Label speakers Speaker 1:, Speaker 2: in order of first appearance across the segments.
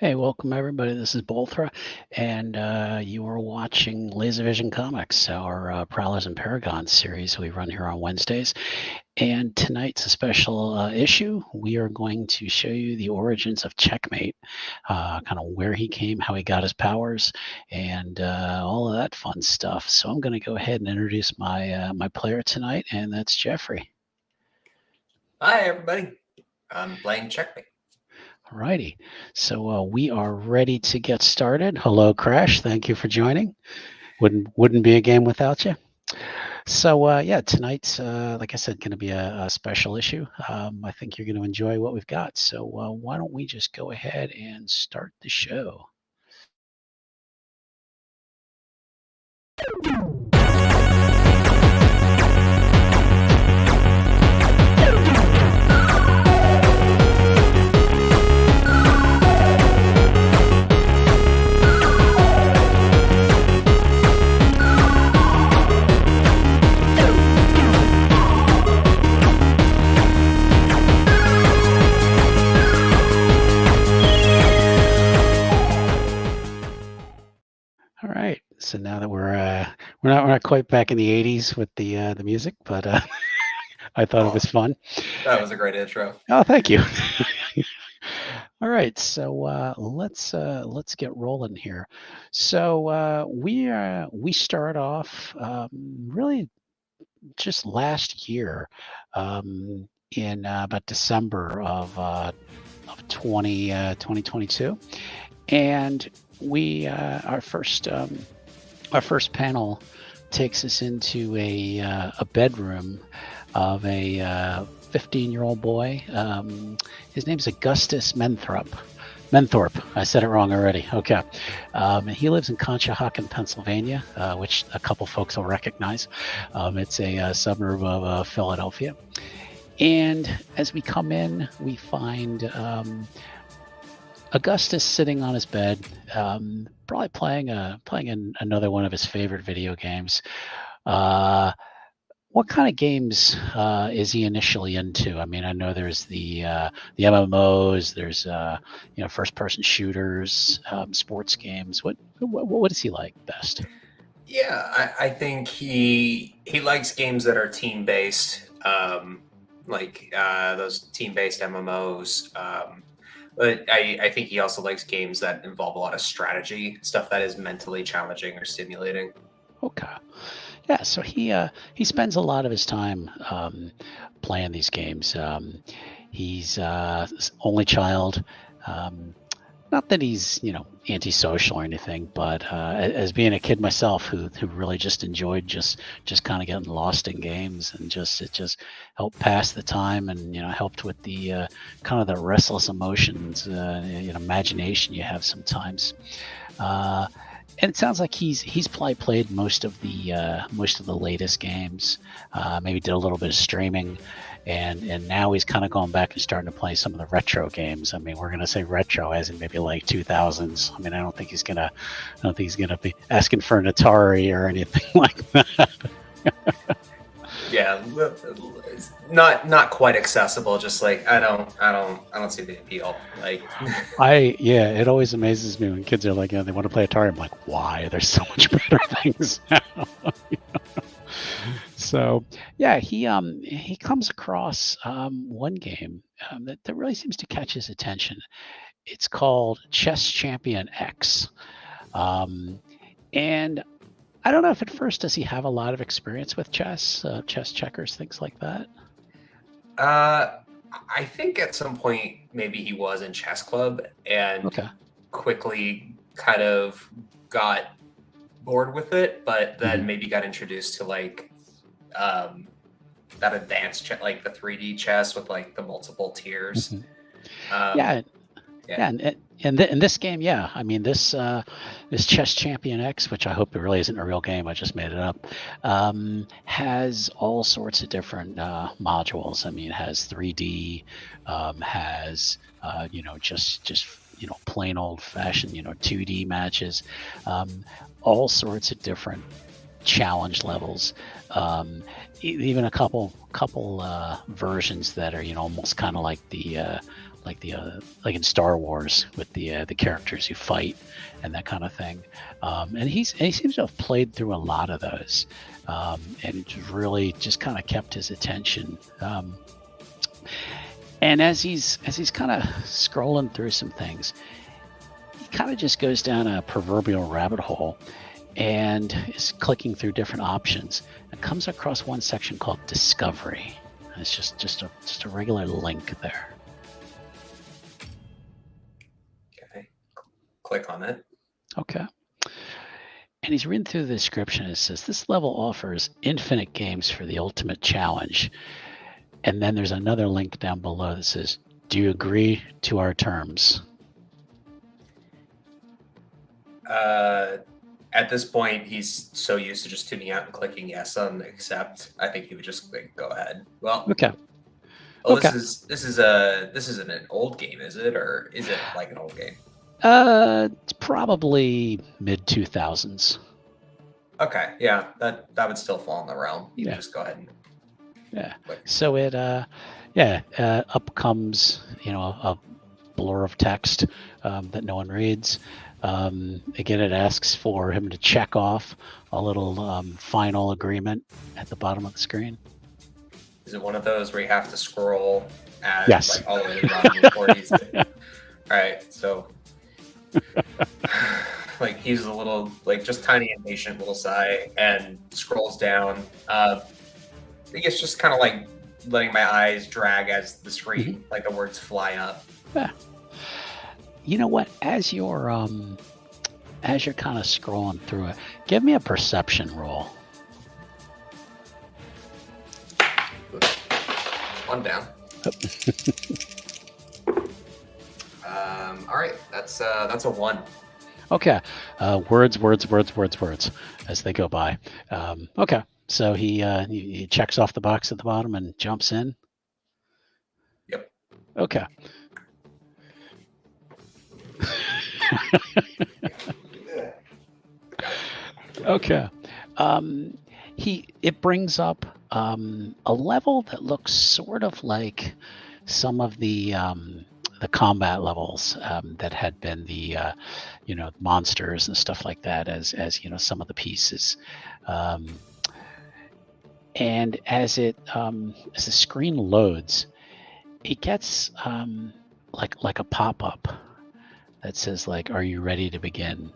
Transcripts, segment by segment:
Speaker 1: Hey, welcome everybody. This is Bolthra, and you are watching LaserVision Comics, our Prowlers and Paragons series we run here on Wednesdays. And tonight's a special issue. We are going to show you the origins of Checkmate, kind of where he came, how he got his powers, and all of that fun stuff. So I'm going to go ahead and introduce my player tonight, and that's Jeffrey.
Speaker 2: Hi, everybody. I'm playing Checkmate.
Speaker 1: Alrighty, so we are ready to get started. Hello, Crash. Thank you for joining. Wouldn't be a game without you. So yeah, tonight's like I said, going to be a special issue. I think you're going to enjoy what we've got. So why don't we just go ahead and start the show? All right. So now that we're not quite back in the '80s with the music, but I thought it was fun.
Speaker 2: That was a great intro.
Speaker 1: Oh, thank you. All right, so let's get rolling here. So we start off really just last year in about December of 2022, and we our first panel takes us into a bedroom of a 15-year-old boy. His name's Augustus Menthorpe. I said it wrong already. Okay. He lives in Conshohocken, Pennsylvania, which a couple folks will recognize. It's a suburb of Philadelphia. And as we come in, we find Augustus sitting on his bed, probably playing another one of his favorite video games. What kind of games is he initially into? I mean, I know there's the MMOs, there's first-person shooters, sports games. What does he like best?
Speaker 2: Yeah, I think he likes games that are team-based, like those team-based MMOs. But I think he also likes games that involve a lot of strategy, stuff that is mentally challenging or stimulating.
Speaker 1: Okay. Yeah, so he spends a lot of his time playing these games. He's only child. Not that he's antisocial or anything, but as being a kid myself, who really just enjoyed just kind of getting lost in games, and it just helped pass the time, and helped with the kind of the restless emotions, imagination you have sometimes. And it sounds like he's probably played most of the latest games. Maybe did a little bit of streaming, and now he's kind of going back and starting to play some of the retro games. I mean, we're gonna say retro as in maybe like 2000s. I mean, I don't think he's gonna be asking for an Atari or anything like that.
Speaker 2: Yeah, it's not quite accessible. Just like I don't see the appeal. Like
Speaker 1: It always amazes me when kids are like, they want to play Atari. I'm like, why? There's so much better things now. So yeah, he comes across one game that really seems to catch his attention. It's called Chess Champion X, and I don't know if at first does he have a lot of experience with chess, checkers, things like that.
Speaker 2: I think at some point maybe he was in chess club and quickly kind of got bored with it, but then maybe got introduced to like that advanced chess, like the 3D chess with like the multiple tiers.
Speaker 1: And in this game, I mean this Chess Champion X, which I hope it really isn't a real game, I just made it up, has all sorts of different modules. I mean, it has 3D, has just plain old fashioned 2D matches, all sorts of different challenge levels. Even a couple versions that are almost kind of like like in Star Wars with the characters you fight and that kind of thing. And he seems to have played through a lot of those, and it's really just kind of kept his attention. And as he's kind of scrolling through some things, he kind of just goes down a proverbial rabbit hole and is clicking through different options and comes across one section called Discovery. And it's just a regular link there.
Speaker 2: Okay, click on it.
Speaker 1: Okay. And he's reading through the description. It says this level offers infinite games for the ultimate challenge. And then there's another link down below that says, do you agree to our terms?
Speaker 2: At this point, he's so used to just tuning out and clicking yes on accept. I think he would just click go ahead. Well,
Speaker 1: okay.
Speaker 2: Oh, okay. This isn't an old game, is it, or is it like an old game?
Speaker 1: It's probably mid 2000s.
Speaker 2: Okay, yeah, that would still fall in the realm. You can just go ahead and.
Speaker 1: Yeah. So it, up comes a blur of text that no one reads. Again, it asks for him to check off a little final agreement at the bottom of the screen.
Speaker 2: Is it one of those where you have to scroll as
Speaker 1: yes.
Speaker 2: all the way around before he's all right, so he's a little just tiny impatient little sigh and scrolls down. I think it's just kind of letting my eyes drag as the screen, the words fly up.
Speaker 1: Yeah. You know what? As you're kind of scrolling through it, give me a perception roll.
Speaker 2: One down. All right, that's a 1.
Speaker 1: Okay. Words as they go by. Okay. So he checks off the box at the bottom and jumps in.
Speaker 2: Yep.
Speaker 1: Okay. Okay. It brings up a level that looks sort of like some of the combat levels that had been the monsters and stuff like that as some of the pieces. And as the screen loads, it gets like a pop-up that says are you ready to begin?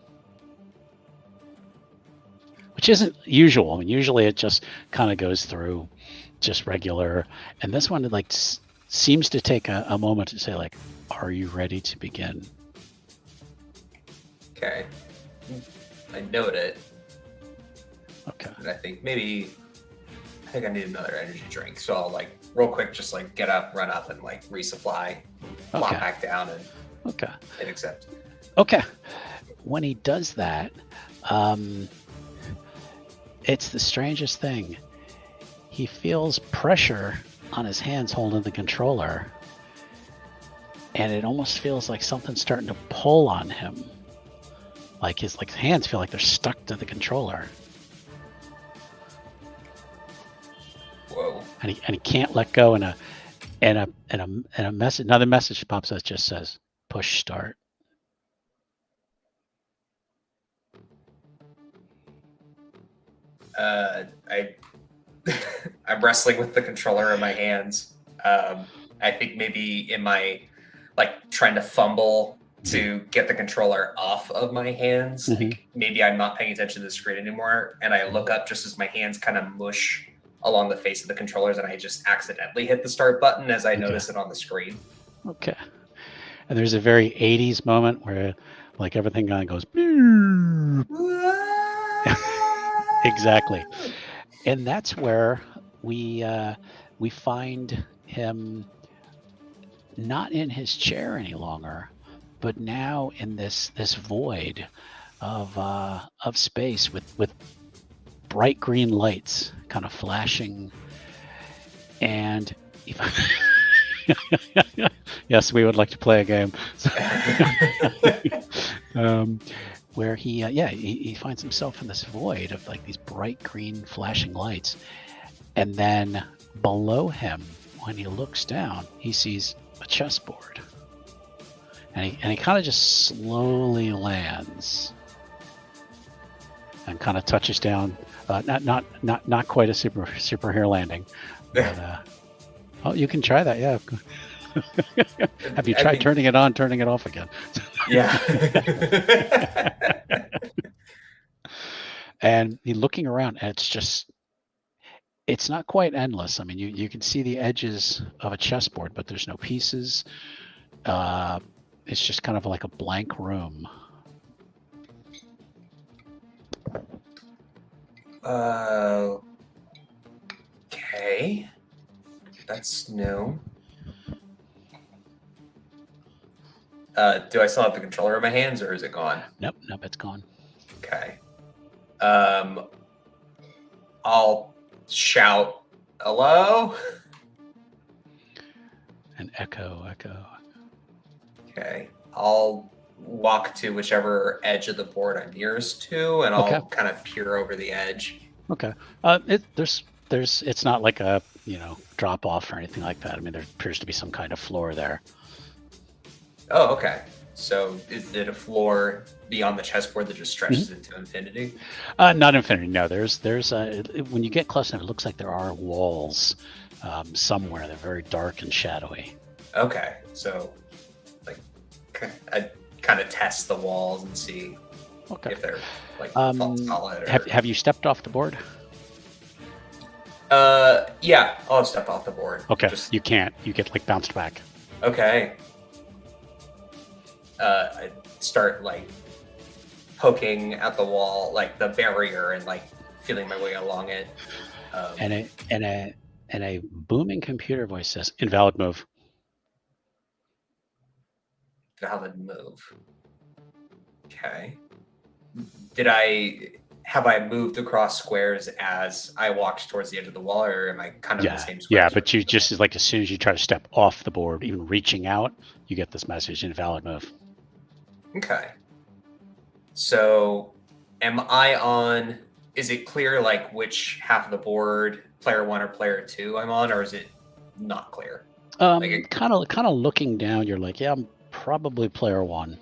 Speaker 1: Which isn't usual. I mean, usually it just kind of goes through just regular, and this one seems to take a moment to say are you ready to begin?
Speaker 2: Okay, I note it.
Speaker 1: Okay.
Speaker 2: And I think I need another energy drink, so I'll real quick just get up, run up, and resupply, flop back down, and hit accept.
Speaker 1: Okay. When he does that, it's the strangest thing. He feels pressure on his hands holding the controller, and it almost feels like something's starting to pull on him. His hands feel like they're stuck to the controller.
Speaker 2: Whoa.
Speaker 1: And he can't let go, and a message, another message pops up that just says push start.
Speaker 2: I'm wrestling with the controller in my hands. I think maybe in my trying to fumble to get the controller off of my hands. Maybe I'm not paying attention to the screen anymore, and I look up just as my hands kind of mush along the face of the controllers, and I just accidentally hit the start button as I notice it on the screen.
Speaker 1: Okay. And there's a very 80s moment where everything kind of goes exactly. And that's where we find him not in his chair any longer, but now in this void of space with bright green lights kind of flashing. And yes, we would like to play a game. where he finds himself in this void of like these bright green flashing lights, and then below him, when he looks down, he sees a chessboard, and he kind of just slowly lands and kind of touches down. Not quite a superhero landing. But, oh, you can try that, yeah. Have you tried turning it on, turning it off again?
Speaker 2: Yeah.
Speaker 1: And you're looking around, and it's not quite endless. I mean, you can see the edges of a chessboard, but there's no pieces. It's just kind of like a blank room.
Speaker 2: Okay. That's new. Do I still have the controller in my hands, or is it gone?
Speaker 1: Nope, it's gone.
Speaker 2: Okay. I'll shout, hello?
Speaker 1: And echo.
Speaker 2: Okay. I'll walk to whichever edge of the board I'm nearest to, and I'll kind of peer over the edge.
Speaker 1: Okay. It's not like a, drop off or anything like that. I mean, there appears to be some kind of floor there.
Speaker 2: Oh, okay. So is it a floor beyond the chessboard that just stretches into infinity?
Speaker 1: Not infinity. No, there's when you get close enough, it looks like there are walls somewhere. They're very dark and shadowy.
Speaker 2: Okay. So like I kind of test the walls and see if they're like solid.
Speaker 1: Have you stepped off the board?
Speaker 2: Yeah, I'll step off the board.
Speaker 1: Okay. You can't. You get like bounced back.
Speaker 2: Okay. I start like poking at the wall, like the barrier, and like feeling my way along it.
Speaker 1: And a booming computer voice says, "Invalid move."
Speaker 2: Valid move. Okay. Have I moved across squares as I walked towards the edge of the wall, or am I kind of in the same square?
Speaker 1: Yeah, but you just like as soon as you try to step off the board, even reaching out, you get this message: "Invalid move."
Speaker 2: Okay. So am I on, is it clear like which half of the board, player 1 or player 2 I'm on, or is it not clear?
Speaker 1: Kind of looking down, you're like, yeah, I'm probably player 1.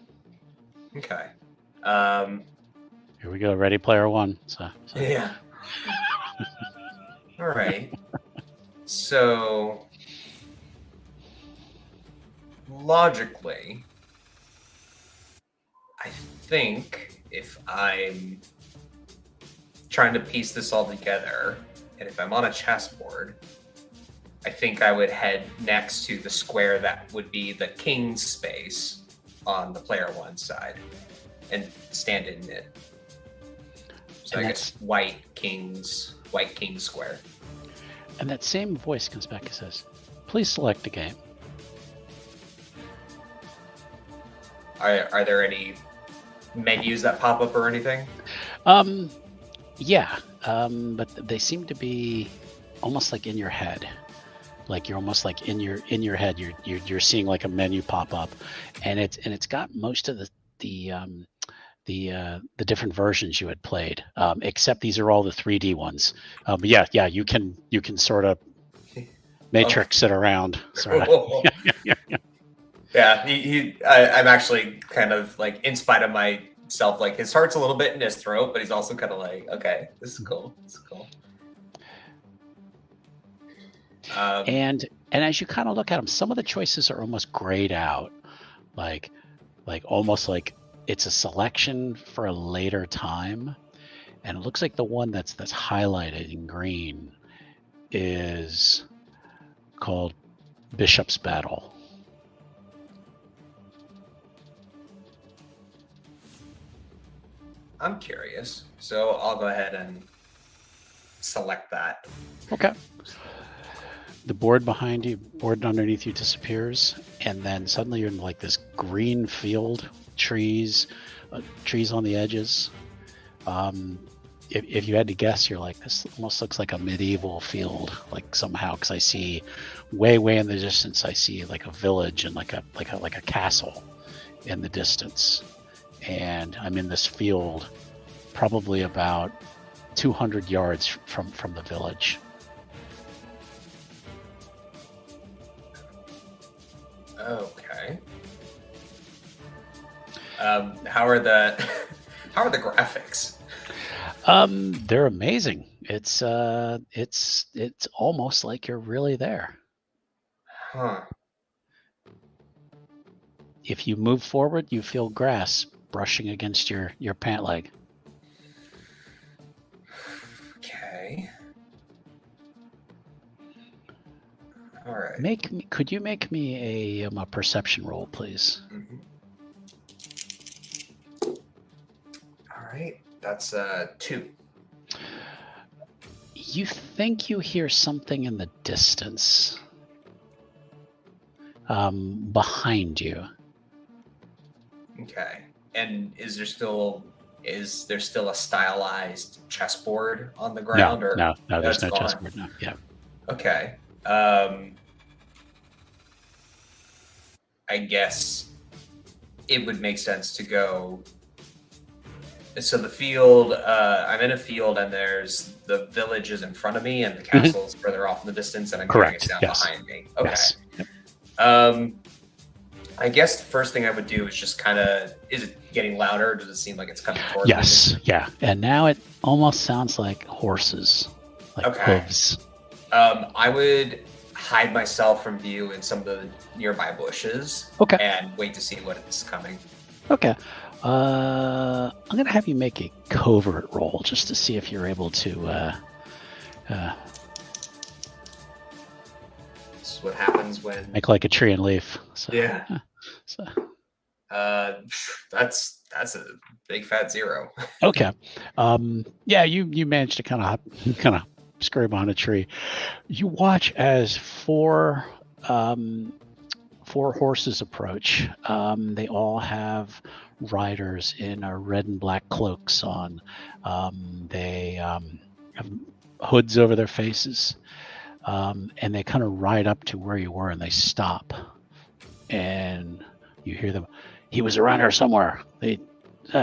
Speaker 2: Okay.
Speaker 1: Here we go, ready, player 1. So.
Speaker 2: Yeah. All right. So logically, I think if I'm trying to piece this all together, and if I'm on a chessboard, I think I would head next to the square that would be the king's space on the player 1 side and stand in it. So I guess white king square.
Speaker 1: And that same voice comes back and says, "Please select a game."
Speaker 2: Are there any menus that pop up or anything?
Speaker 1: Yeah, but they seem to be almost like in your head. Like you're almost like in your head. You're seeing like a menu pop up, and it's got most of the different versions you had played, except these are all the 3D ones. Yeah, you can sort of matrix it around. Sort of.
Speaker 2: Yeah, I'm actually kind of like, in spite of myself, like his heart's a little bit in his throat, but he's also kind of like, okay, this is cool.
Speaker 1: And as you kind of look at them, some of the choices are almost grayed out, like almost like it's a selection for a later time. And it looks like the one that's highlighted in green is called Bishop's Battle.
Speaker 2: I'm curious, so I'll go ahead and select that.
Speaker 1: Okay. The board behind you, board underneath you disappears, and then suddenly you're in like this green field, trees on the edges. If you had to guess, you're like, this almost looks like a medieval field, like somehow, because I see way in the distance, I see like a village and like a castle in the distance. and I'm in this field, probably about 200 yards from the village.
Speaker 2: Okay. How are the graphics?
Speaker 1: They're amazing. It's almost like you're really there.
Speaker 2: Huh.
Speaker 1: If you move forward, you feel grass brushing against your pant leg.
Speaker 2: Okay. All right.
Speaker 1: Could you make me a perception roll, please?
Speaker 2: Mm-hmm. All right. That's 2.
Speaker 1: You think you hear something in the distance, behind you.
Speaker 2: Okay. And is there still a stylized chessboard on the ground?
Speaker 1: No, there's no
Speaker 2: gone?
Speaker 1: chessboard. No, yeah.
Speaker 2: Okay. I guess it would make sense to go. So the field, I'm in a field, and there's the village is in front of me, and the castle is further off in the distance, and I'm hearing it down behind me. Okay.
Speaker 1: Yes. Yep.
Speaker 2: I guess the first thing I would do is just is it getting louder? Does it seem like it's coming towards me?
Speaker 1: Yes, yeah. And now it almost sounds like horses, like hooves.
Speaker 2: I would hide myself from view in some of the nearby bushes.
Speaker 1: Okay.
Speaker 2: And wait to see what is coming.
Speaker 1: Okay. I'm going to have you make a covert roll just to see if you're able to...
Speaker 2: This is what happens when...
Speaker 1: Make like a tree and leaf. So,
Speaker 2: yeah. That's a big fat 0.
Speaker 1: Okay. Yeah, you managed to kind of scurry behind a tree. You watch as four horses approach. They all have riders in red and black cloaks on. They have hoods over their faces, and they kind of ride up to where you were, and they stop, and you hear them. He was around here somewhere. They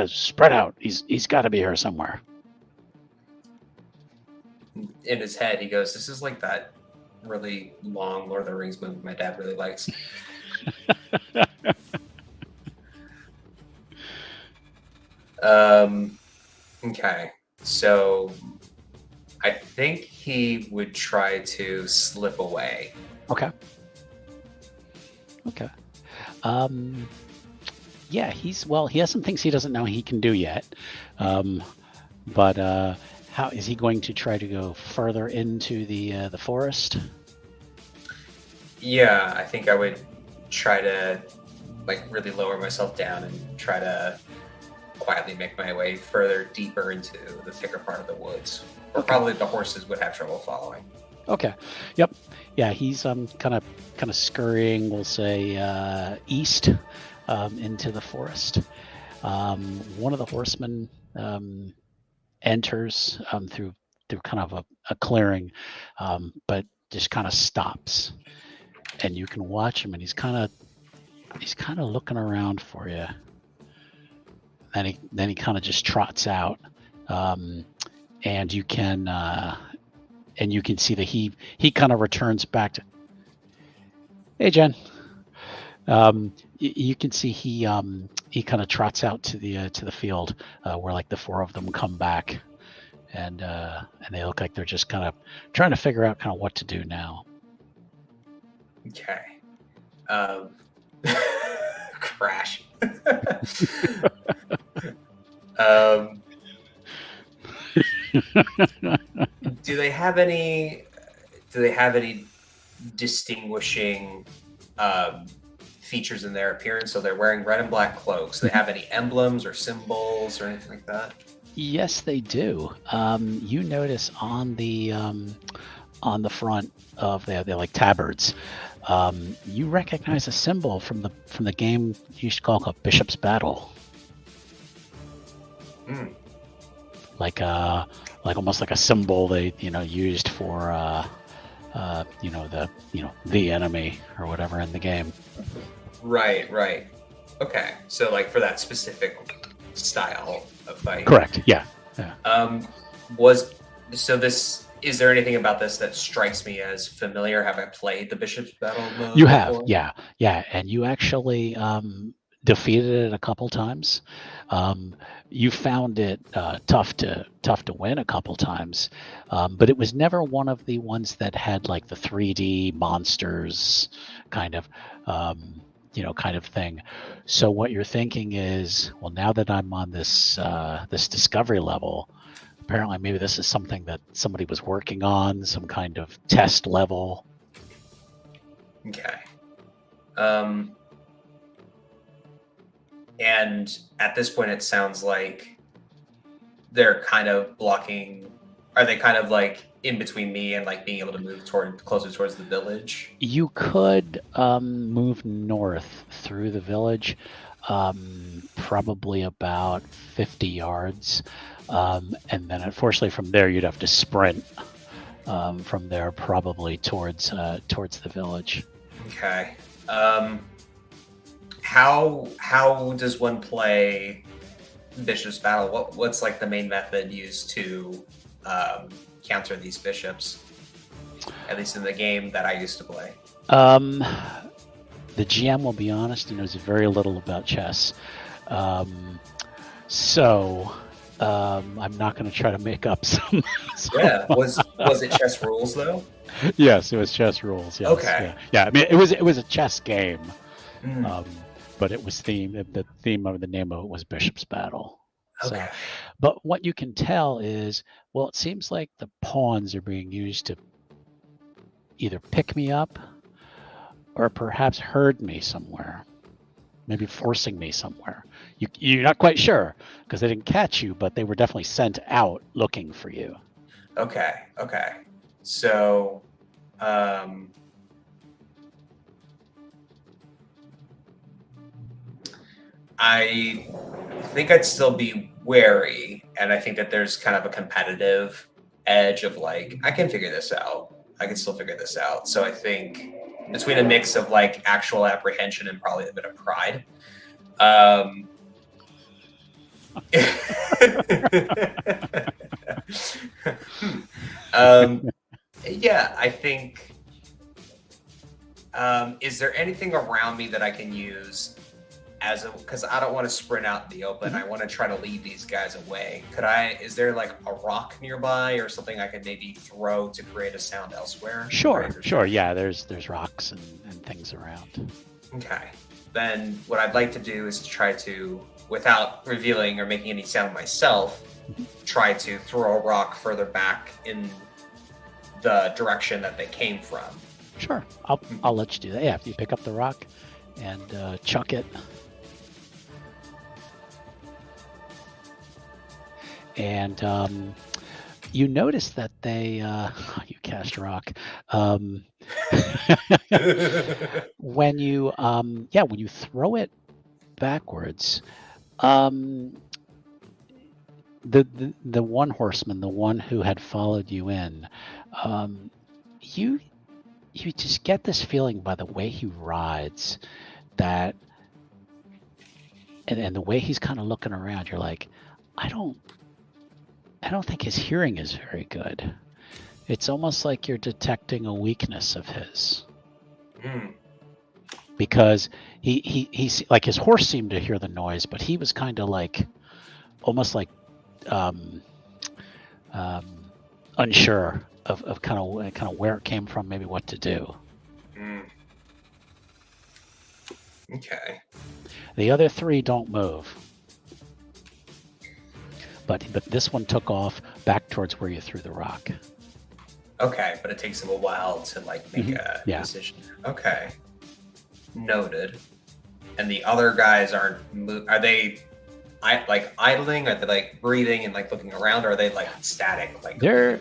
Speaker 1: spread out. He's got to be here somewhere.
Speaker 2: In his head, he goes, "This is like that really long Lord of the Rings movie my dad really likes." Okay, so I think he would try to slip away.
Speaker 1: Okay. Yeah, he has some things he doesn't know he can do yet. But how is he going to try to go further into the forest?
Speaker 2: Yeah, I think I would try to really lower myself down and try to quietly make my way further deeper into the thicker part of the woods. Or probably the horses would have trouble following.
Speaker 1: Okay. Yep. Yeah, he's kind of scurrying, we'll say, east into the forest. One of the horsemen enters through kind of a clearing, but just kind of stops, and you can watch him, and he's kind of looking around for you. Then he kind of just trots out, and you can see that he kind of returns back to. Hey, Jen. You can see he kind of trots out to the field where like the four of them come back, and they look like they're just kind of trying to figure out kind of what to do now.
Speaker 2: Okay. Crash. Do they have any distinguishing features in their appearance? So they're wearing red and black cloaks. Do they have any emblems or symbols or anything like that?
Speaker 1: Yes, they do. You notice on the front of they're like tabards. You recognize a symbol from the game you used to call Bishop's Battle.
Speaker 2: Mm.
Speaker 1: Like almost like a symbol they used for the enemy or whatever in the game.
Speaker 2: Right. Okay. So like for that specific style of fight.
Speaker 1: Correct. Yeah.
Speaker 2: Is there anything about this that strikes me as familiar? Have I played the Bishop's Battle mode
Speaker 1: You have,
Speaker 2: before?
Speaker 1: yeah, and you actually defeated it a couple times. You found it tough to win a couple times, but it was never one of the ones that had like the 3D monsters kind of thing. So what you're thinking is, well, now that I'm on this this discovery level, apparently maybe this is something that somebody was working on, some kind of test level.
Speaker 2: Okay. And at this point, it sounds like they're kind of blocking. Are they kind of like in between me and like being able to move closer towards the village?
Speaker 1: You could move north through the village, probably about 50 yards. And then unfortunately from there, you'd have to sprint from there probably towards the village.
Speaker 2: Okay. How does one play Bishop's Battle? What's like the main method used to counter these bishops? At least in the game that I used to play.
Speaker 1: The GM, will be honest, he knows very little about chess. So I'm not going to try to make up some.
Speaker 2: Yeah, was it chess rules though?
Speaker 1: Yes, it was chess rules. Yes.
Speaker 2: Okay.
Speaker 1: Yeah. I mean, it was a chess game, but it was themed. The theme of the name of it was Bishop's Battle.
Speaker 2: Okay.
Speaker 1: So, but what you can tell is, well, it seems like the pawns are being used to either pick me up or perhaps herd me somewhere, maybe forcing me somewhere. You're not quite sure because they didn't catch you, but they were definitely sent out looking for you.
Speaker 2: Okay. So, I think I'd still be wary, and I think that there's kind of a competitive edge of like, I can figure this out. I can still figure this out. So I think between a mix of like actual apprehension and probably a bit of pride. Yeah, I think. Is there anything around me that I can use because I don't want to sprint out in the open. I want to try to lead these guys away. Is there like a rock nearby or something I could maybe throw to create a sound elsewhere?
Speaker 1: Sure. Yeah, there's rocks and things around.
Speaker 2: Okay. Then what I'd like to do is to try to, without revealing or making any sound myself, try to throw a rock further back in the direction that they came from.
Speaker 1: Sure. I'll let you do that. Yeah, you pick up the rock and chuck it. And you notice that they you cast rock when you throw it backwards, the one horseman, the one who had followed you in, you just get this feeling by the way he rides that, and the way he's kind of looking around, you're like, I don't think his hearing is very good. It's almost like you're detecting a weakness of his. Because he's like, his horse seemed to hear the noise, but he was kind of like, almost like unsure of kind of where it came from, maybe what to do.
Speaker 2: Okay.
Speaker 1: The other three don't move. But this one took off back towards where you threw the rock.
Speaker 2: Okay, but it takes him a while to like make a decision. Okay. Noted. And the other guys aren't are they like idling? Are they like breathing and like looking around, or are they like static? Like
Speaker 1: they're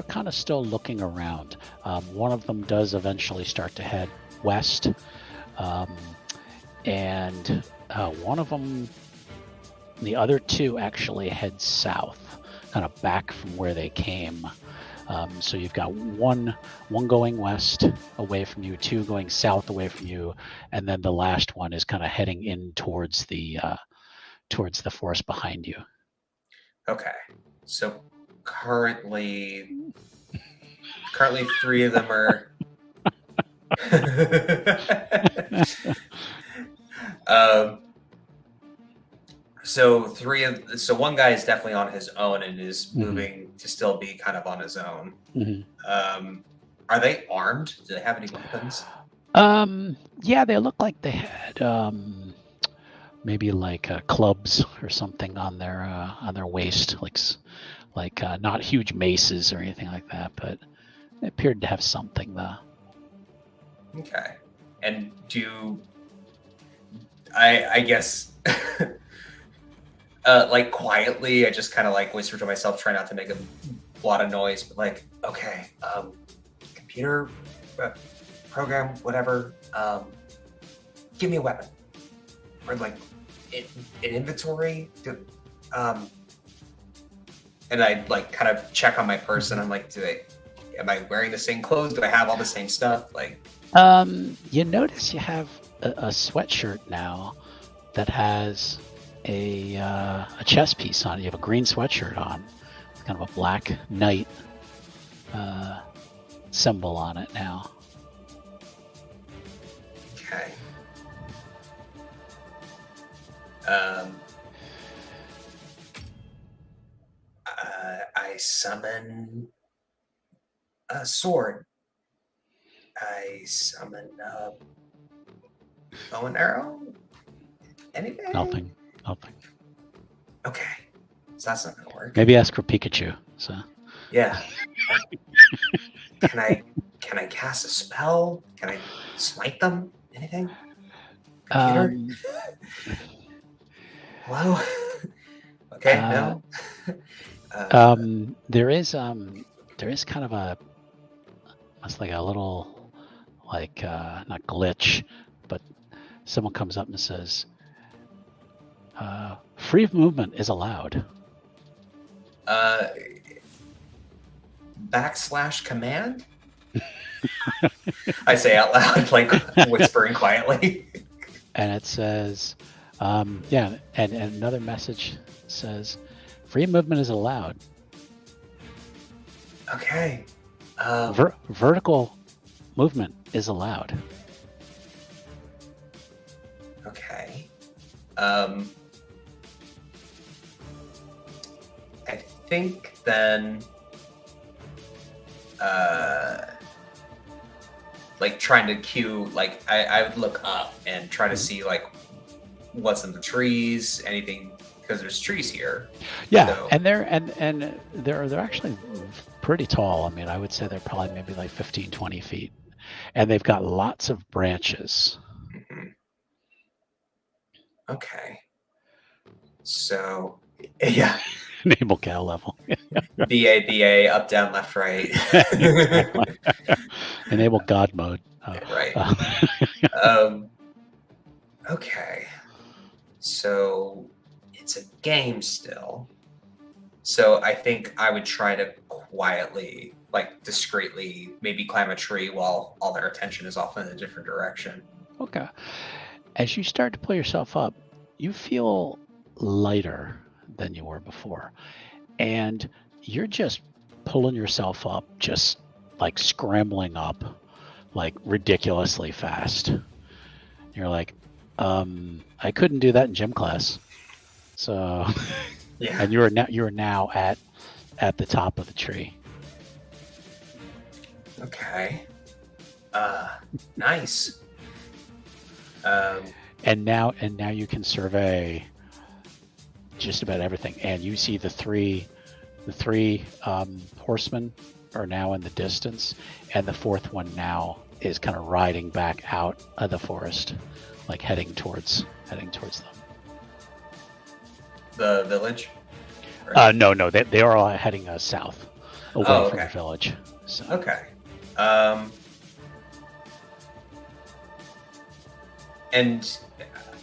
Speaker 1: kind of still looking around. One of them does eventually start to head west, and one of them, the other two actually head south, kind of back from where they came. So you've got one going west away from you, two going south away from you, and then the last one is kind of heading in towards the towards the forest behind you.
Speaker 2: Okay, so currently 3 of them are. So one guy is definitely on his own and is moving to still be kind of on his own. Are they armed? Do they have any weapons?
Speaker 1: Yeah, they look like they had maybe like clubs or something on their waist, like not huge maces or anything like that, but they appeared to have something though.
Speaker 2: Okay, and I guess like quietly, I just kind of like whisper to myself, try not to make a lot of noise, but like, okay, computer program, whatever, give me a weapon or like an inventory. And I like kind of check on my person. I'm like, am I wearing the same clothes? Do I have all the same stuff? Like,
Speaker 1: you notice you have a sweatshirt now that has a chest piece on it. You have a green sweatshirt on. It's kind of a black knight symbol on it now.
Speaker 2: Okay. I summon a sword. I summon a bow and arrow. Anything?
Speaker 1: Nothing.
Speaker 2: Okay, so that's not gonna work.
Speaker 1: Maybe ask for Pikachu. So.
Speaker 2: Yeah. Can I cast a spell? Can I smite them? Anything? Computer? Hello? Okay, no.
Speaker 1: There is kind of it's like a little like not glitch, but someone comes up and says, free movement is allowed.
Speaker 2: /command? I say out loud, like whispering quietly.
Speaker 1: And it says, yeah, and another message says, free movement is allowed.
Speaker 2: Okay.
Speaker 1: Vertical movement is allowed.
Speaker 2: Okay. I think then like trying to cue, like I would look up and try to see like what's in the trees, anything, because there's trees here.
Speaker 1: Yeah, so. and they're actually pretty tall. I mean, I would say they're probably maybe like 15, 20 feet, and they've got lots of branches.
Speaker 2: Okay. So, yeah.
Speaker 1: Enable cal level.
Speaker 2: BA, up, down, left, right.
Speaker 1: Enable God mode.
Speaker 2: Right. Okay. So it's a game still. So I think I would try to quietly, like discreetly, maybe climb a tree while all their attention is off in a different direction.
Speaker 1: Okay. As you start to pull yourself up, you feel lighter than you were before. And you're just pulling yourself up, just like scrambling up, like ridiculously fast. You're like, I couldn't do that in gym class. So, yeah. And you are now at the top of the tree.
Speaker 2: Okay. Nice.
Speaker 1: And now you can survey just about everything, and you see the three horsemen are now in the distance, and the fourth one now is kind of riding back out of the forest, like heading towards them.
Speaker 2: The village?
Speaker 1: No, they are all heading south, away from the village. So.
Speaker 2: Okay. And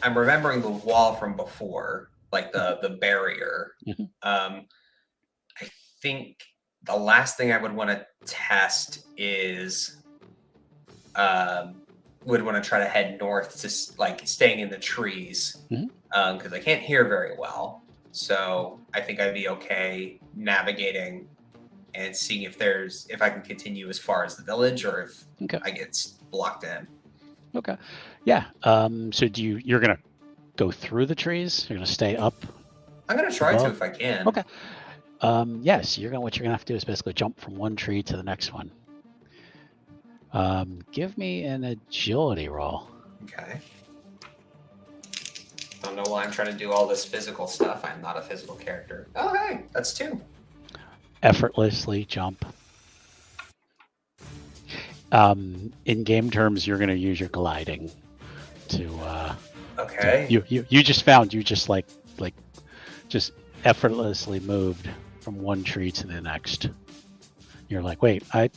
Speaker 2: I'm remembering the wall from before, like the barrier.
Speaker 1: Mm-hmm.
Speaker 2: I think the last thing I would want to test is would want to try to head north to like staying in the trees because I can't hear very well. So I think I'd be okay navigating and seeing if I can continue as far as the village or if I get blocked in.
Speaker 1: Okay. Yeah. So you're gonna go through the trees? You're gonna stay up?
Speaker 2: I'm gonna try to if I can.
Speaker 1: Okay. Yes. What you're gonna have to do is basically jump from one tree to the next one. Give me an agility roll.
Speaker 2: Okay. I don't know why I'm trying to do all this physical stuff. I'm not a physical character. Oh, hey, that's 2.
Speaker 1: Effortlessly jump. In game terms, you're going to use your gliding to.
Speaker 2: Okay.
Speaker 1: You just found you just just effortlessly moved from one tree to the next. You're like, wait, I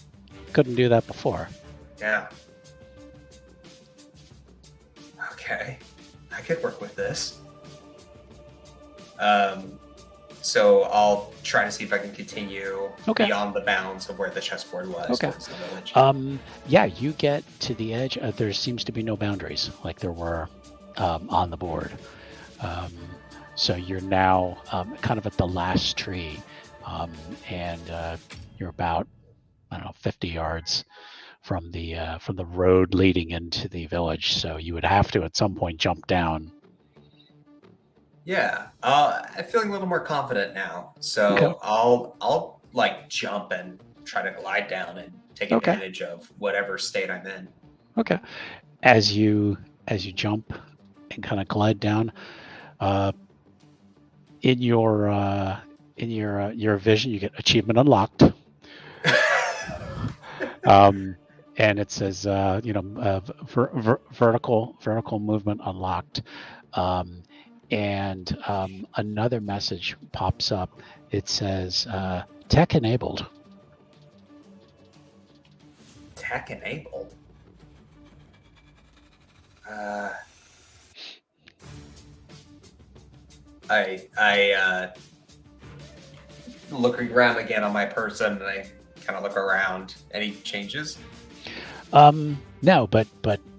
Speaker 1: couldn't do that before.
Speaker 2: Yeah. Okay. I could work with this. So I'll try to see if I can continue beyond the bounds of where the chessboard was towards the village.
Speaker 1: Yeah, you get to the edge. There seems to be no boundaries like there were on the board. So you're now kind of at the last tree, and you're about 50 yards from the road leading into the village. So you would have to at some point jump down.
Speaker 2: Yeah, I'm feeling a little more confident now. So I'll like jump and try to glide down and take advantage of whatever state I'm in.
Speaker 1: Okay. As you jump and kind of glide down, in your vision, you get achievement unlocked. And it says vertical movement unlocked. And another message pops up. It says tech enabled.
Speaker 2: Tech enabled? I look around again on my person and I kind of look around. Any changes?
Speaker 1: No, but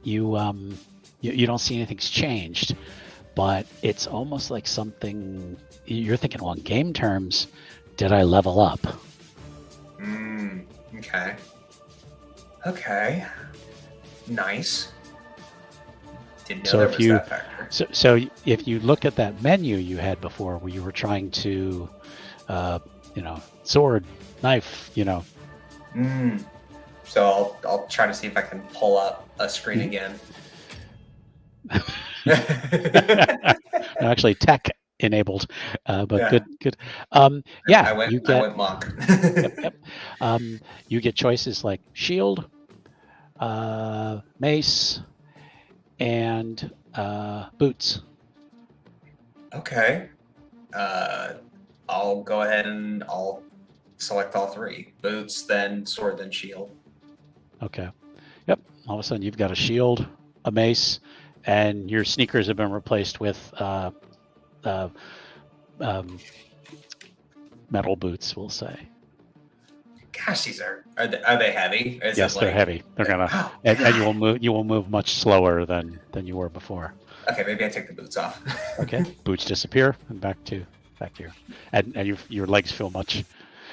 Speaker 1: you don't see anything's changed. But it's almost like something you're thinking, well, in game terms, did I level up?
Speaker 2: Okay. Okay. Nice. Didn't know there was that factor.
Speaker 1: So if you look at that menu you had before where you were trying to, sword, knife,
Speaker 2: So I'll try to see if I can pull up a screen again.
Speaker 1: No, actually tech enabled, but good.
Speaker 2: I went monk.
Speaker 1: Yep. You get choices like shield, mace, and boots.
Speaker 2: Okay. I'll go ahead and I'll select all 3. Boots, then sword, then shield.
Speaker 1: Okay. Yep. All of a sudden you've got a shield, a mace, and your sneakers have been replaced with metal boots, we'll say.
Speaker 2: Gosh, these are they heavy?
Speaker 1: Yes, they're heavy. They're gonna, and you will move much slower than you were before.
Speaker 2: Okay, maybe I take the boots off.
Speaker 1: Okay, boots disappear and back to your, and your legs feel much.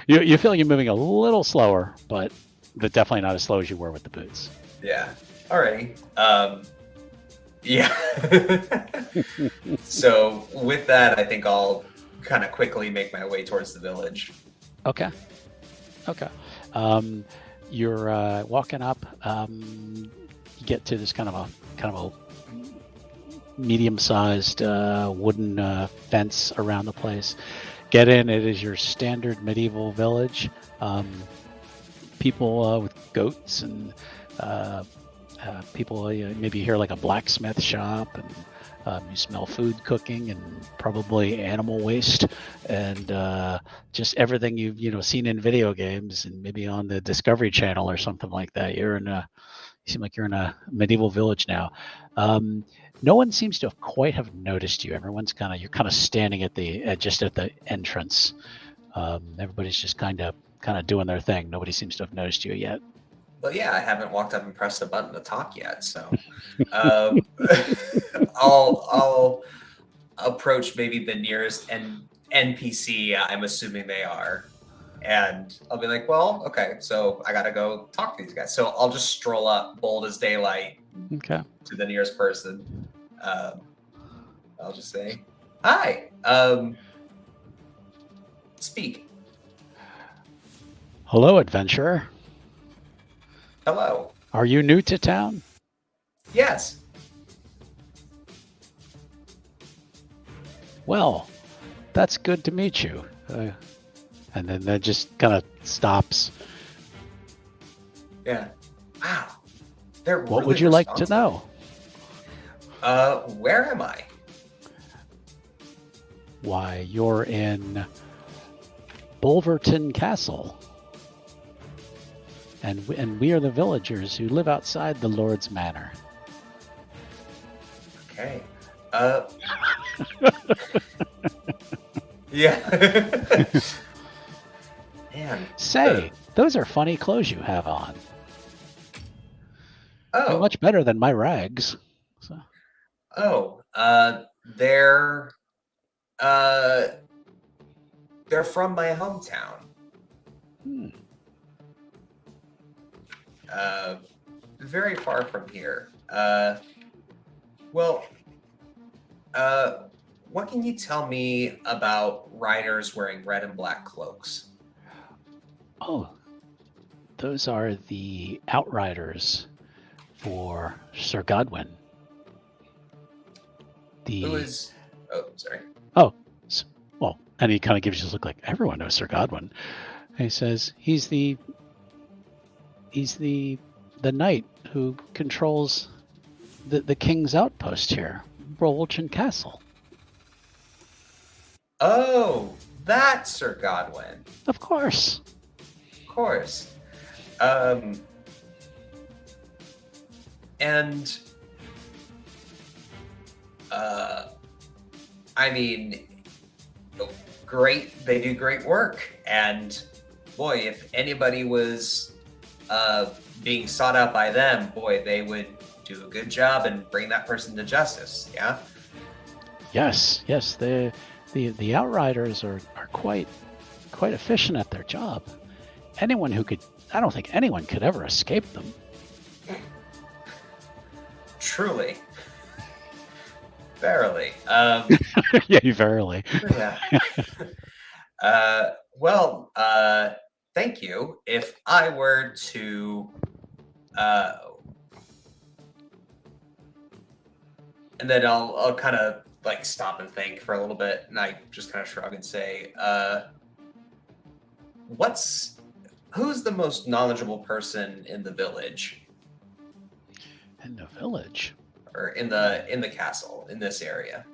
Speaker 1: You feel you're moving a little slower, but definitely not as slow as you were with the boots.
Speaker 2: Yeah. Alrighty. Yeah. So with that, I think I'll kind of quickly make my way towards the village.
Speaker 1: Okay. You're walking up. You get to this kind of a medium-sized wooden fence around the place. Get in. It is your standard medieval village. People with goats and people. Maybe you hear like a blacksmith shop, and you smell food cooking and probably animal waste and just everything you've seen in video games and maybe on the Discovery Channel or something like that. You seem like you're in a medieval village now. No one seems to have noticed you. Everyone's you're kind of standing at the entrance. Everybody's just kind of doing their thing. Nobody seems to have noticed you yet.
Speaker 2: Well, yeah, I haven't walked up and pressed a button to talk yet, so um, I'll approach maybe the nearest NPC. I'm assuming they are, and I'll be like, "Well, okay, so I gotta go talk to these guys." So I'll just stroll up, bold as daylight,
Speaker 1: Okay.
Speaker 2: to the nearest person. I'll just say, "Hi, speak."
Speaker 1: Hello, adventurer.
Speaker 2: Hello.
Speaker 1: Are you new to town?
Speaker 2: Yes.
Speaker 1: Well, that's good to meet you. And then that just kind of stops.
Speaker 2: Yeah. Wow. They're
Speaker 1: What
Speaker 2: really
Speaker 1: would you like to know?
Speaker 2: Where am I?
Speaker 1: Why, you're in Bulverton Castle. And we are the villagers who live outside the Lord's Manor.
Speaker 2: Okay. Yeah. Man.
Speaker 1: Say, those are funny clothes you have on.
Speaker 2: Oh.
Speaker 1: They're much better than my rags. So.
Speaker 2: Oh. They're from my hometown. Very far from here. Well, what can you tell me about riders wearing red and black cloaks?
Speaker 1: Oh, those are the outriders for Sir Godwin.
Speaker 2: Who is... Oh, sorry.
Speaker 1: Oh, well, and he kind of gives you this look like, everyone knows Sir Godwin. And he says, he's the knight who controls the king's outpost here, Brolchin Castle.
Speaker 2: Oh, that's Sir Godwin.
Speaker 1: Of course.
Speaker 2: Of course. And I mean, great. They do great work. And boy, if anybody was being sought out by them, boy, they would do a good job and bring that person to justice. Yeah.
Speaker 1: Yes. The outriders are quite efficient at their job. I don't think anyone could ever escape them.
Speaker 2: Truly. Verily.
Speaker 1: Yeah, verily.
Speaker 2: Yeah. Well, thank you. If I were to, and then I'll kind of like stop and think for a little bit, and I just kind of shrug and say, who's the most knowledgeable person in the village?
Speaker 1: In the village?
Speaker 2: Or in the castle, in this area?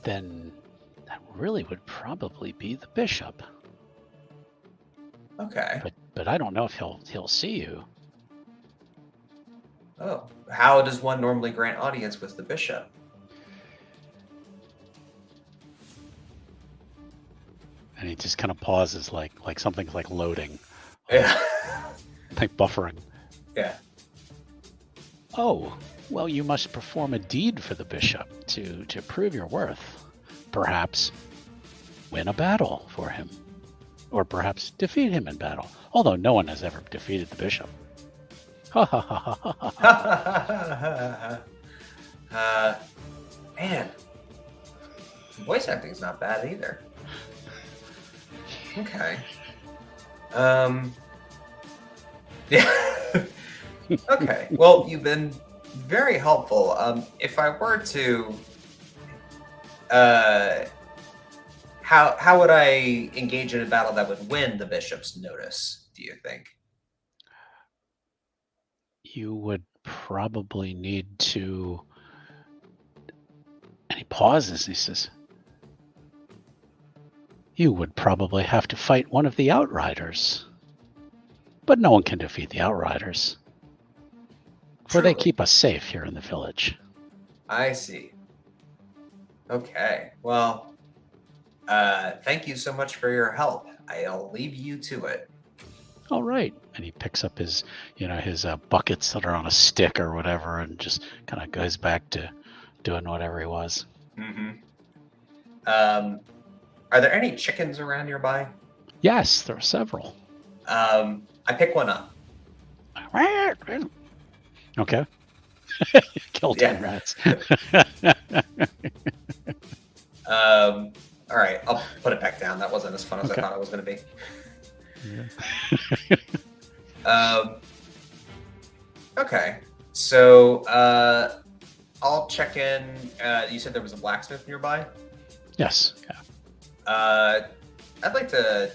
Speaker 1: Then that really would probably be the bishop.
Speaker 2: Okay.
Speaker 1: But I don't know if he'll see you.
Speaker 2: Oh, how does one normally grant audience with the bishop?
Speaker 1: And he just kind of pauses, like something's like loading.
Speaker 2: Yeah.
Speaker 1: Like buffering.
Speaker 2: Yeah.
Speaker 1: Oh, well, you must perform a deed for the bishop to prove your worth. Perhaps win a battle for him. Or perhaps defeat him in battle. Although no one has ever defeated the bishop. Ha ha ha ha ha ha.
Speaker 2: Man. Voice acting's not bad either. Okay. Yeah. Okay. Well, you've been very helpful. If I were to, how would I engage in a battle that would win the bishop's notice, do you think?
Speaker 1: You would probably need to... And he pauses and he says, you would probably have to fight one of the outriders. But no one can defeat the outriders. For they keep us safe here in the village.
Speaker 2: I see. Okay. Well, thank you so much for your help. I'll leave you to it.
Speaker 1: All right. And he picks up his, his buckets that are on a stick or whatever, and just kind of goes back to doing whatever he was.
Speaker 2: Mm-hmm. Are there any chickens around nearby?
Speaker 1: Yes, there are several.
Speaker 2: I pick one up.
Speaker 1: Okay. Kill 10 rats.
Speaker 2: All right, I'll put it back down. That wasn't as fun as I thought it was going to be. Yeah. Okay, so I'll check in. You said there was a blacksmith nearby?
Speaker 1: Yes.
Speaker 2: Yeah. I'd like to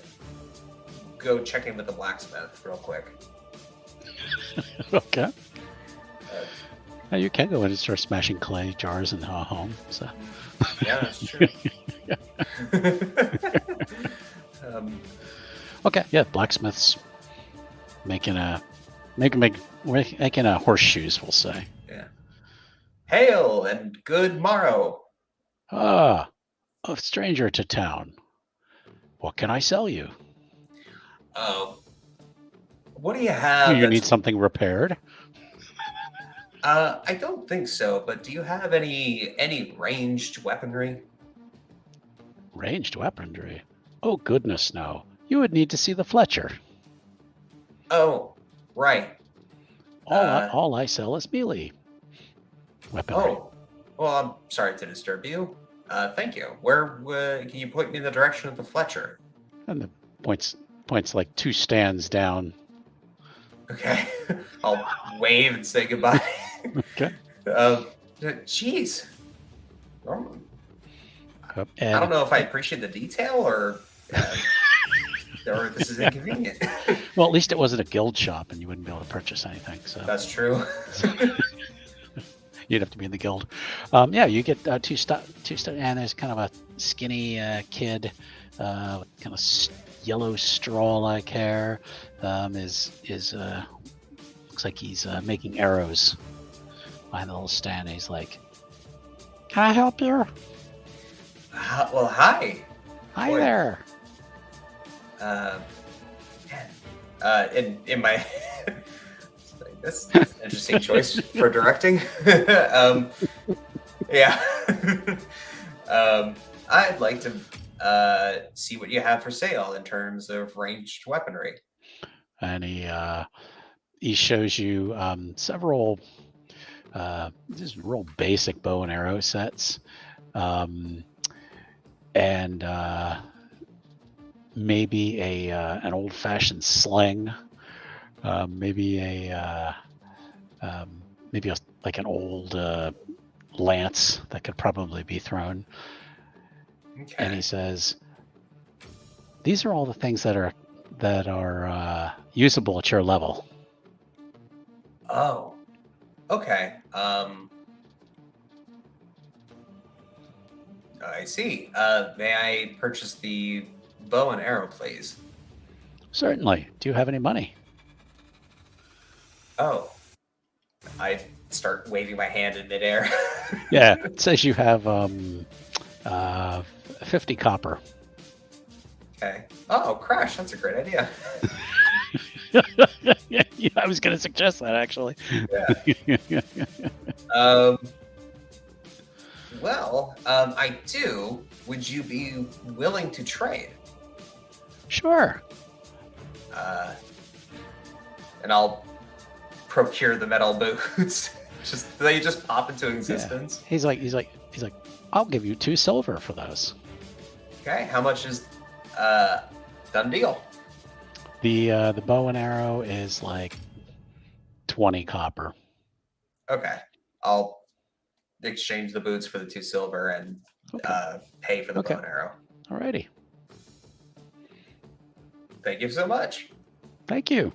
Speaker 2: go check in with the blacksmith real quick.
Speaker 1: Okay. You can go in and start smashing clay jars in the home. So.
Speaker 2: Yeah, that's true.
Speaker 1: Okay. Yeah, blacksmiths making horseshoes, we'll say.
Speaker 2: Yeah. Hail and good morrow.
Speaker 1: Ah, a stranger to town. What can I sell you?
Speaker 2: What do you have?
Speaker 1: Do you need something repaired?
Speaker 2: I don't think so, but do you have any ranged weaponry?
Speaker 1: Ranged weaponry? Oh, goodness, no. You would need to see the Fletcher.
Speaker 2: Oh, right.
Speaker 1: All I sell is melee weaponry.
Speaker 2: Oh, well, I'm sorry to disturb you. Thank you. Where can you point me in the direction of the Fletcher?
Speaker 1: And the points like 2 stands down.
Speaker 2: Okay. I'll wave and say goodbye.
Speaker 1: Okay.
Speaker 2: Jeez. I
Speaker 1: And
Speaker 2: don't know if I appreciate the detail or this is inconvenient.
Speaker 1: Well, at least it wasn't a guild shop and you wouldn't be able to purchase anything. So
Speaker 2: that's true.
Speaker 1: You'd have to be in the guild. Yeah, you get two and there's kind of a skinny kid with kind of yellow straw-like hair. Looks like he's making arrows behind the little stand. He's like, "Can I help you?"
Speaker 2: Well, hi.
Speaker 1: Hi there.
Speaker 2: In my that's an interesting choice for directing. Yeah. I'd like to see what you have for sale in terms of ranged weaponry.
Speaker 1: And he shows you several just real basic bow and arrow sets, and maybe an old-fashioned sling, maybe like an old lance that could probably be thrown.
Speaker 2: Okay.
Speaker 1: And he says, "These are all the things that are usable at your level."
Speaker 2: Oh, okay. I see. May I purchase the bow and arrow, please?
Speaker 1: Certainly. Do you have any money?
Speaker 2: Oh, I start waving my hand in midair.
Speaker 1: Yeah, it says you have 50 copper.
Speaker 2: Okay. Oh, Crash, that's a great idea.
Speaker 1: Yeah, I was going to suggest that, actually.
Speaker 2: Yeah. Well, I do. Would you be willing to trade?
Speaker 1: Sure.
Speaker 2: And I'll procure the metal boots. They just pop into existence.
Speaker 1: Yeah. He's like, I'll give you 2 silver for those.
Speaker 2: Okay. How much is done deal?
Speaker 1: The bow and arrow is like 20 copper.
Speaker 2: Okay. I'll exchange the boots for the 2 silver and pay for the bow and arrow.
Speaker 1: Alrighty.
Speaker 2: Thank you so much.
Speaker 1: Thank you.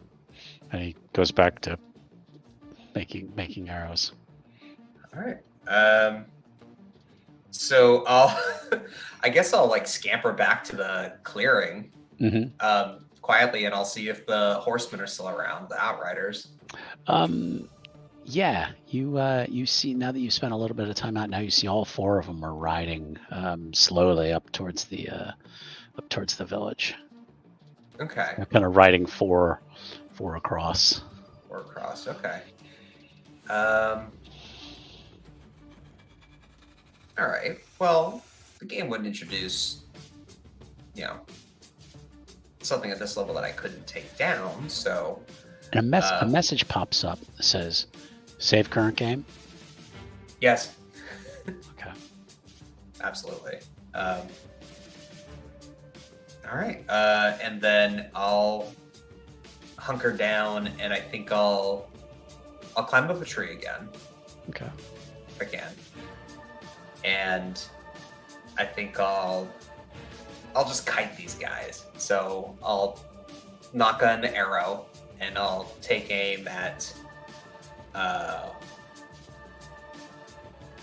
Speaker 1: And he goes back to making arrows.
Speaker 2: All right. So I guess I'll like scamper back to the clearing, quietly, and I'll see if the horsemen are still around, the outriders.
Speaker 1: Yeah, you see, now that you've spent a little bit of time out, now you see all 4 of them are riding slowly up towards the village.
Speaker 2: Okay.
Speaker 1: They're kind of riding four across.
Speaker 2: 4 across. Okay. All right. Well, the game would introduce, something at this level that I couldn't take down. So,
Speaker 1: and a message pops up that says, "Save current game."
Speaker 2: Yes.
Speaker 1: Okay.
Speaker 2: Absolutely. All right. And then I'll hunker down, and I think I'll climb up a tree again.
Speaker 1: Okay.
Speaker 2: If I can. And I think I'll just kite these guys. So I'll knock an arrow, and I'll take aim at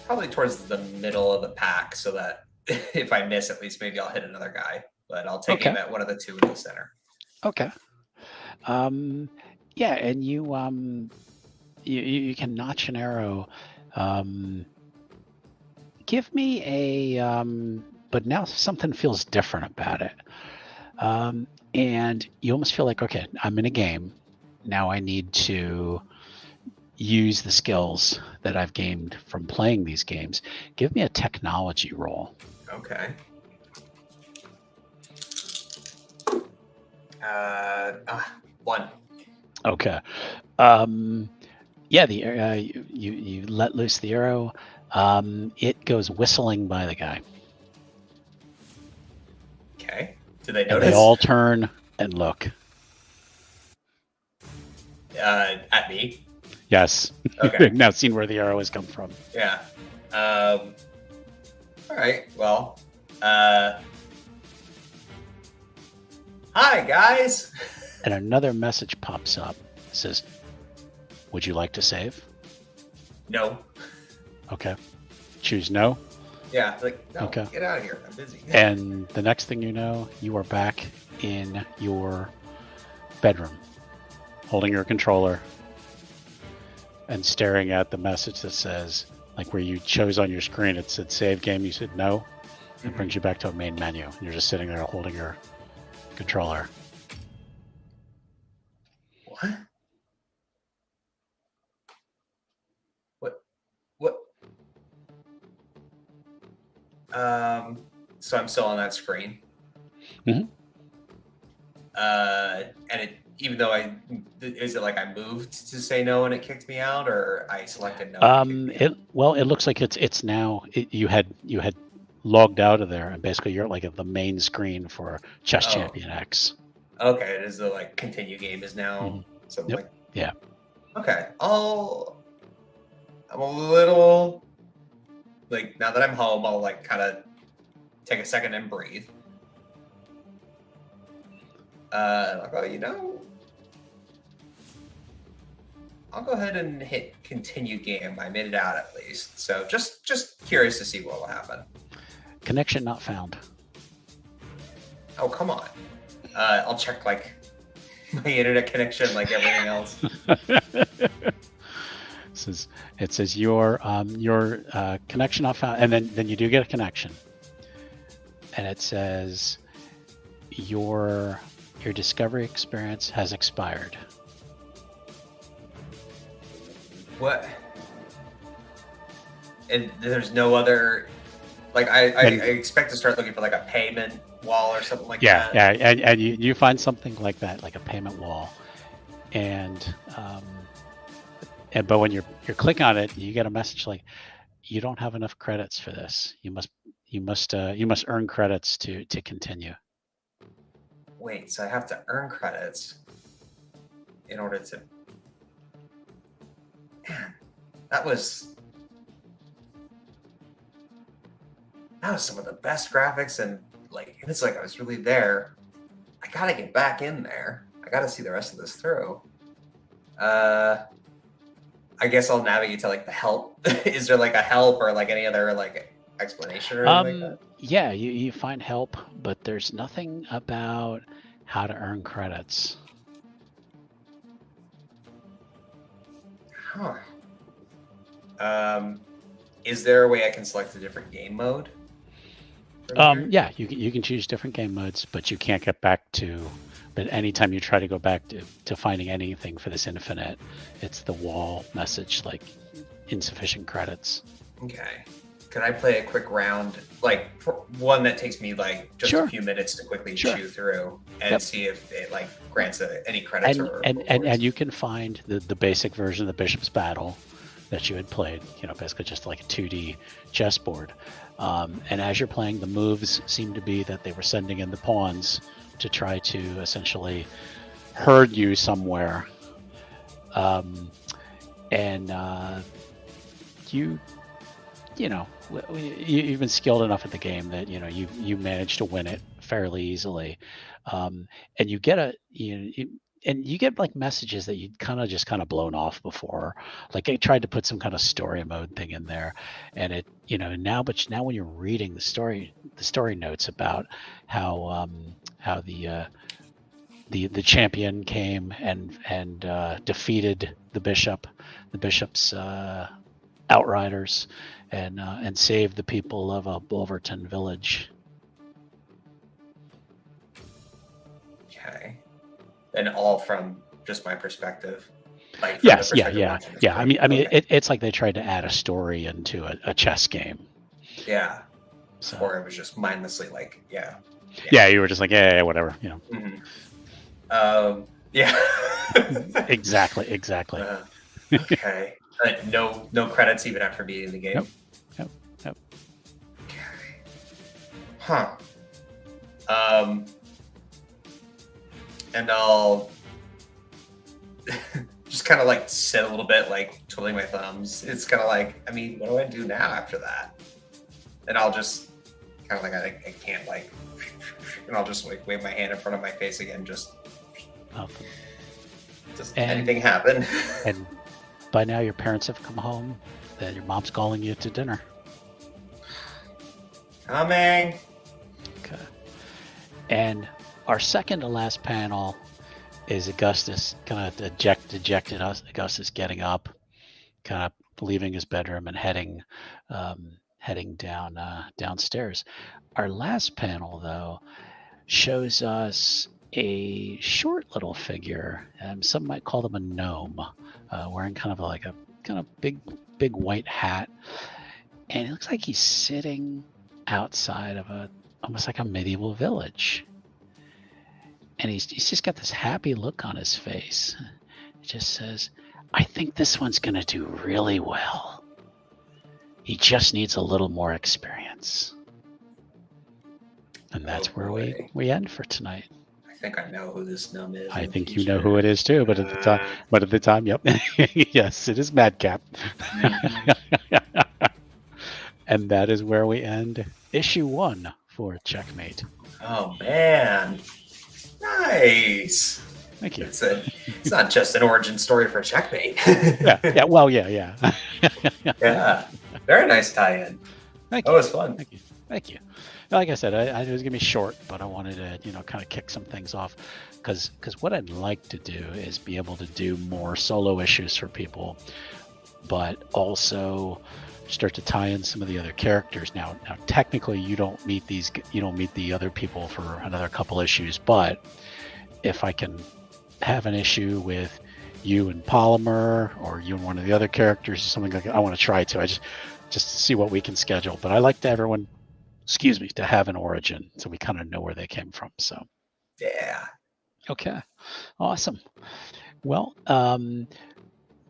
Speaker 2: probably towards the middle of the pack, so that if I miss, at least maybe I'll hit another guy. But I'll take aim at one of the 2 in the center.
Speaker 1: Okay. Yeah, and you you can notch an arrow. Give me a but now something feels different about it. And you almost feel like, okay, I'm in a game. Now I need to use the skills that I've gained from playing these games. Give me a technology roll.
Speaker 2: Okay. 1.
Speaker 1: Okay. Yeah, the you let loose the arrow. It goes whistling by the guy.
Speaker 2: Okay. Do they notice?
Speaker 1: And they all turn and look.
Speaker 2: At me?
Speaker 1: Yes.
Speaker 2: Okay.
Speaker 1: Now seen where the arrow has come from.
Speaker 2: Yeah. All right. Well. Hi, guys.
Speaker 1: And another message pops up. It says, "Would you like to save?"
Speaker 2: No.
Speaker 1: Okay. Choose no.
Speaker 2: Yeah. Like, no,
Speaker 1: okay.
Speaker 2: Get out of here. I'm busy.
Speaker 1: And the next thing you know, you are back in your bedroom, holding your controller and staring at the message that says, like where you chose on your screen, it said save game. You said no. It brings you back to a main menu. And you're just sitting there holding your controller.
Speaker 2: What? So I'm still on that screen.
Speaker 1: Mm-hmm.
Speaker 2: And it, even though is it like I moved to say no and it kicked me out, or I selected no?
Speaker 1: It looks like it's now. You had logged out of there, and basically you're like at the main screen for Chess Champion X.
Speaker 2: Okay, it is the like continue game is now something like.
Speaker 1: Yeah.
Speaker 2: Okay, I'm a little like, now that I'm home, I'll like kind of take a second and breathe. I'll go, I'll go ahead and hit continue game. I made it out at least. So just curious to see what will happen.
Speaker 1: Connection not found.
Speaker 2: Oh, come on. I'll check like my internet connection like everything else.
Speaker 1: It says your connection not found, and then you do get a connection, and it says your discovery experience has expired.
Speaker 2: What? And there's no other, like I expect to start looking for like a payment wall or something like that.
Speaker 1: Yeah, and you find something like that, like a payment wall, and but when you click on it, you get a message like, you don't have enough credits for this. You must earn credits to continue.
Speaker 2: Wait, so I have to earn credits in order to. Man, that was some of the best graphics, and like it's like I was really there. I gotta get back in there. I gotta see the rest of this through. I guess I'll navigate to like the help. Is there like a help or like any other like explanation or anything like that?
Speaker 1: Yeah, you find help, but there's nothing about how to earn credits.
Speaker 2: Huh. Is there a way I can select a different game mode?
Speaker 1: Yeah, you can choose different game modes, but you can't get back to But anytime you try to go back to finding anything for this infinite, it's the wall message, like insufficient credits.
Speaker 2: Okay. Can I play a quick round, like one that takes me like just a few minutes to quickly chew through and see if it like grants any credits
Speaker 1: and you can find the basic version of the Bishop's Battle that you had played, basically just like a 2D chessboard. And as you're playing, the moves seem to be that they were sending in the pawns to try to essentially herd you somewhere. You've been skilled enough at the game that you managed to win it fairly easily, and you get you get like messages that you'd kind of blown off before. Like I tried to put some kind of story mode thing in there, and it now when you're reading the story notes about how the champion came and defeated the bishop's outriders and saved the people of Bulverton village.
Speaker 2: Okay. And all from just my perspective. Like
Speaker 1: yes, yeah. I mean, okay. It's like they tried to add a story into a chess game.
Speaker 2: Yeah. So. Or it was just mindlessly like,
Speaker 1: Yeah, you were just like, yeah, whatever,
Speaker 2: Mm-hmm. Yeah.
Speaker 1: Exactly.
Speaker 2: Okay. No credits even after beating the game.
Speaker 1: Nope.
Speaker 2: Okay. Huh. And I'll just kind of like sit a little bit, like twiddling my thumbs. It's kind of like, I mean, what do I do now after that? And I'll just kind of like, I can't like, and I'll just like wave my hand in front of my face again. Just anything happen?
Speaker 1: And by now your parents have come home. Then your mom's calling you to dinner.
Speaker 2: Coming.
Speaker 1: Okay. And our second to last panel is Augustus, kind of dejected Augustus getting up, kind of leaving his bedroom and heading downstairs. Our last panel, though, shows us a short little figure, some might call them a gnome, wearing kind of like a big white hat, and it looks like he's sitting outside of almost like a medieval village, and he's just got this happy look on his face. It just says, "I think this one's gonna do really well. He just needs a little more experience." And that's where we end for tonight.
Speaker 2: I think I know who this gnome is.
Speaker 1: I think you know who it is too, but at the time, yep. Yes, it is Madcap. And that is where we end issue 1 for Checkmate.
Speaker 2: Oh man. Nice.
Speaker 1: Thank you.
Speaker 2: It's not just an origin story for Checkmate.
Speaker 1: Yeah.
Speaker 2: Yeah. Very nice tie-in.
Speaker 1: Thank you.
Speaker 2: That was fun.
Speaker 1: Thank you. Like I said, it was gonna be short, but I wanted to kind of kick some things off, because what I'd like to do is be able to do more solo issues for people, but also start to tie in some of the other characters. Now technically you don't meet the other people for another couple issues, but if I can have an issue with you and Polymer, or you and one of the other characters, or something like that, I want to try to. I just to see what we can schedule. But I like to have an origin, so we kind of know where they came from. So
Speaker 2: yeah.
Speaker 1: Okay. Awesome. Well,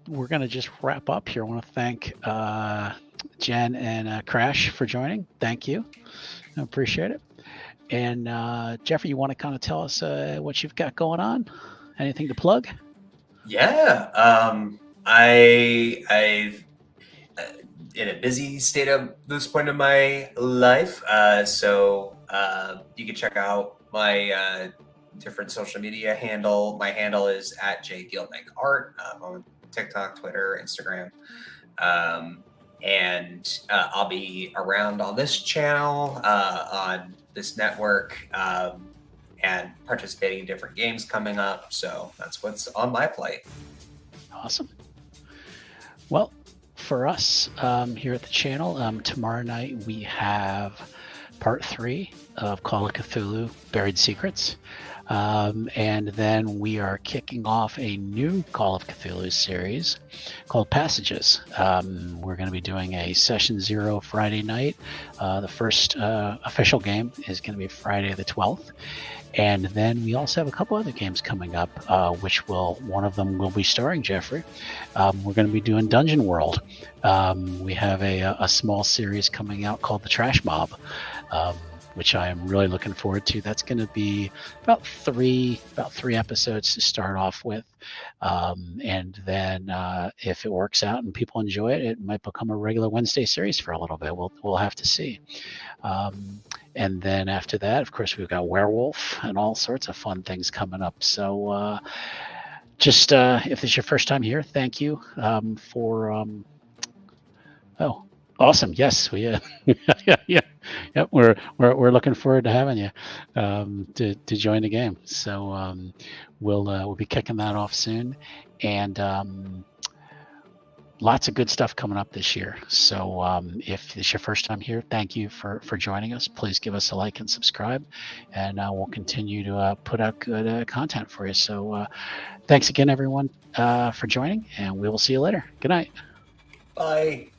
Speaker 1: we're gonna just wrap up here. I want to thank Jen and Crash for joining. Thank you. I appreciate it. And Jeffrey, you want to kind of tell us what you've got going on? Anything to plug?
Speaker 2: Yeah. I've in a busy state of this point in my life. So you can check out my different social media handle. My handle is @JGuildnickArt on TikTok, Twitter, Instagram. And I'll be around on this channel, on this network, and participating in different games coming up. So that's what's on my plate.
Speaker 1: Awesome. Well, for us here at the channel, tomorrow night we have part 3 of Call of Cthulhu Buried Secrets. And then we are kicking off a new Call of Cthulhu series called Passages. We're going to be doing a Session 0 Friday night. The first official game is going to be Friday the 12th. And then we also have a couple other games coming up, one of them will be starring Jeffrey. We're going to be doing Dungeon World. We have a small series coming out called The Trash Mob, which I am really looking forward to. That's going to be about three episodes to start off with, and then if it works out and people enjoy it, it might become a regular Wednesday series for a little bit. We'll have to see. And then after that, of course, we've got Werewolf and all sorts of fun things coming up. So just if this is your first time here, thank you for. Oh, awesome! Yes, we yeah. Yep, we're looking forward to having you to join the game. So we'll be kicking that off soon, and lots of good stuff coming up this year. So if it's your first time here, thank you for joining us. Please give us a like and subscribe, and we'll continue to put out good content for you. So thanks again, everyone, for joining, and we will see you later. Good night.
Speaker 2: Bye.